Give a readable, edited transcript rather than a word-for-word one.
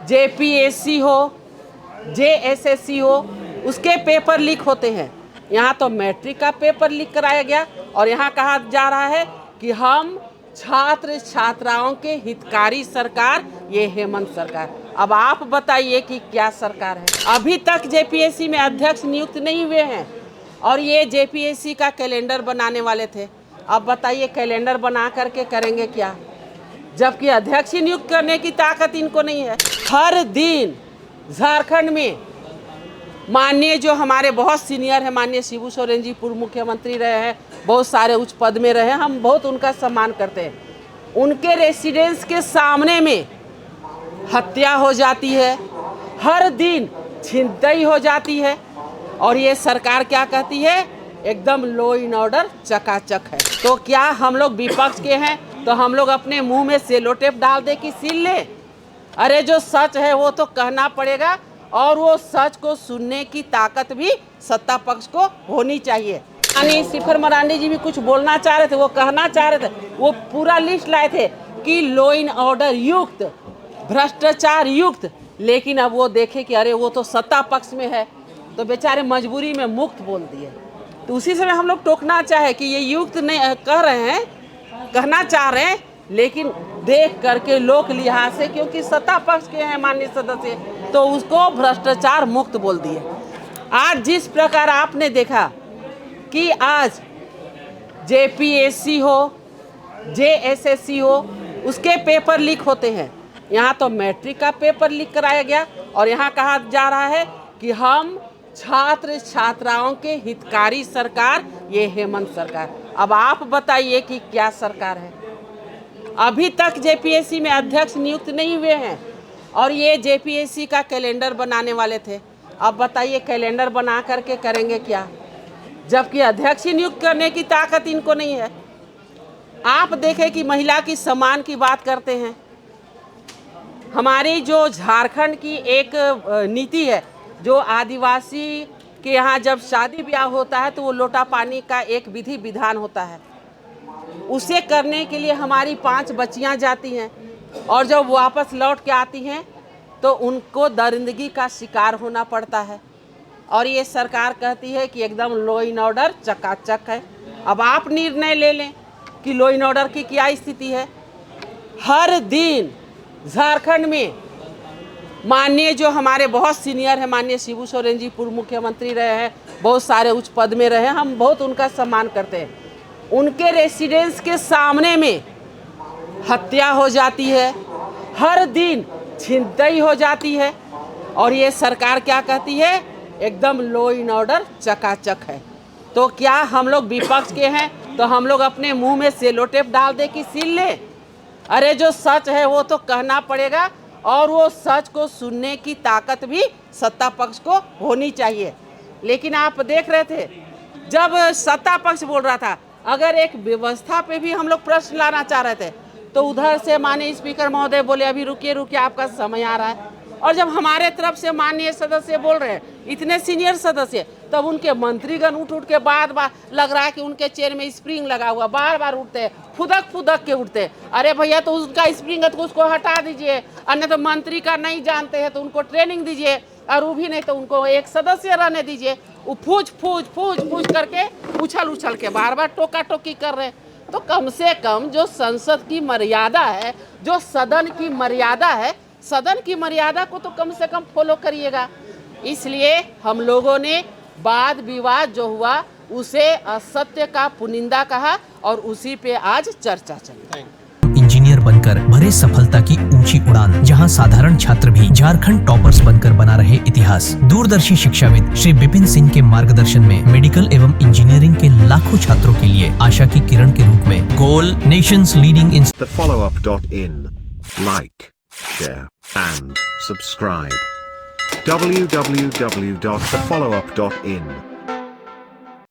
JPSC हो, JSSC हो, उसके पेपर लीक होते हैं। यहाँ तो मैट्रिक का पेपर लीक कराया गया और यहाँ कहा जा रहा है कि हम छात्र छात्राओं के हितकारी सरकार, ये हेमंत सरकार। अब आप बताइए कि क्या सरकार है। अभी तक जेपीएससी में अध्यक्ष नियुक्त नहीं हुए हैं और ये जेपीएससी का कैलेंडर बनाने वाले थे। अब बताइए कैलेंडर बना करके करेंगे क्या, जबकि अध्यक्ष ही नियुक्त करने की ताकत इनको नहीं है। हर दिन झारखंड में माननीय जो हमारे बहुत सीनियर हैं, माननीय शिबू सोरेन जी पूर्व मुख्यमंत्री रहे हैं, बहुत सारे उच्च पद में रहे हैं, हम बहुत उनका सम्मान करते हैं। उनके रेसिडेंस के सामने में हत्या हो जाती है, हर दिन छिनतई हो जाती है और ये सरकार क्या कहती है, एकदम लॉ इन ऑर्डर चकाचक है। तो क्या हम लोग विपक्ष के हैं तो हम लोग अपने मुंह में सेलो टेप डाल दे कि सील ले? अरे जो सच है वो तो कहना पड़ेगा और वो सच को सुनने की ताकत भी सत्ता पक्ष को होनी चाहिए। यानी सिफर मरांडी जी भी कुछ बोलना चाह रहे थे, वो कहना चाह रहे थे, वो पूरा लिस्ट लाए थे कि लॉ इन ऑर्डर युक्त, भ्रष्टाचार युक्त, लेकिन अब वो देखे कि अरे वो तो सत्ता पक्ष में है, तो बेचारे मजबूरी में मुक्त बोल दिए। तो उसी समय हम लोग टोकना चाहे कि ये युक्त नहीं कह रहे हैं, कहना चाह रहे हैं, लेकिन देख करके लोक लिहाज से, क्योंकि सत्ता पक्ष के हैं माननीय सदस्य, तो उसको भ्रष्टाचार मुक्त बोल दिए। आज जिस प्रकार आपने देखा कि आज जेपीएससी हो, जेएसएससी हो, उसके पेपर लीक होते हैं। यहाँ तो मैट्रिक का पेपर लीक कराया गया और यहाँ कहा जा रहा है कि हम छात्र छात्राओं के हितकारी सरकार, ये हेमंत सरकार। अब आप बताइए कि क्या सरकार है। अभी तक जेपीएससी में अध्यक्ष नियुक्त नहीं हुए हैं और ये जेपीएससी का कैलेंडर बनाने वाले थे। अब बताइए कैलेंडर बना करके करेंगे क्या, जबकि अध्यक्ष ही नियुक्त करने की ताकत इनको नहीं है। आप देखें कि महिला की सम्मान की बात करते हैं। हमारी जो झारखंड की एक नीति है, जो आदिवासी के यहाँ जब शादी ब्याह होता है तो वो लोटा पानी का एक विधि विधान होता है, उसे करने के लिए हमारी 5 बच्चियाँ जाती हैं और जब वापस लौट के आती हैं तो उनको दरिंदगी का शिकार होना पड़ता है और ये सरकार कहती है कि एकदम लॉ इन ऑर्डर चकाचक है। अब आप निर्णय ले लें कि लॉ इन ऑर्डर की क्या स्थिति है। हर दिन झारखंड में माननीय जो हमारे बहुत सीनियर हैं, माननीय शिबू सोरेन जी पूर्व मुख्यमंत्री रहे हैं, बहुत सारे उच्च पद में रहे हैं, हम बहुत उनका सम्मान करते हैं। उनके रेसिडेंस के सामने में हत्या हो जाती है, हर दिन छिनतई हो जाती है और ये सरकार क्या कहती है, एकदम लॉ इन ऑर्डर चकाचक है। तो क्या हम लोग विपक्ष के हैं तो हम लोग अपने मुंह में सेलो टेप डाल दे कि सील ले? अरे जो सच है वो तो कहना पड़ेगा और वो सच को सुनने की ताकत भी सत्ता पक्ष को होनी चाहिए। लेकिन आप देख रहे थे जब सत्ता पक्ष बोल रहा था, अगर एक व्यवस्था पे भी हम लोग प्रश्न लाना चाह रहे थे तो उधर से माननीय स्पीकर महोदय बोले अभी रुकिए आपका समय आ रहा है। और जब हमारे तरफ से माननीय सदस्य बोल रहे हैं, इतने सीनियर सदस्य, तब उनके मंत्रीगण उठ के बार लग रहा है कि उनके चेयर में स्प्रिंग लगा हुआ, बार उठते हैं, फुदक के उठते हैं। अरे भैया तो उसका स्प्रिंग है तो उसको हटा दीजिए, अन्य तो मंत्री का नहीं जानते हैं तो उनको ट्रेनिंग दीजिए, और वो भी नहीं तो उनको एक सदस्य रहने दीजिए। वो फूज करके उछल के बार टोका टोकी कर रहे हैं। तो कम से कम जो संसद की मर्यादा है, जो सदन की मर्यादा है, सदन की मर्यादा को तो कम से कम फॉलो करिएगा। इसलिए हम लोगों ने वाद विवाद जो हुआ उसे असत्य का पुनिंदा कहा और उसी पे आज चर्चा चली। इंजीनियर बनकर भरे सफलता की ऊंची उड़ान, जहां साधारण छात्र भी झारखंड टॉपर्स बनकर बना रहे इतिहास। दूरदर्शी शिक्षाविद श्री विपिन सिंह के मार्गदर्शन में मेडिकल एवं इंजीनियरिंग के लाखों छात्रों के लिए आशा की किरण के रूप में goal nations leading in thefollowup.in. Like, share and subscribe. www.thefollowup.in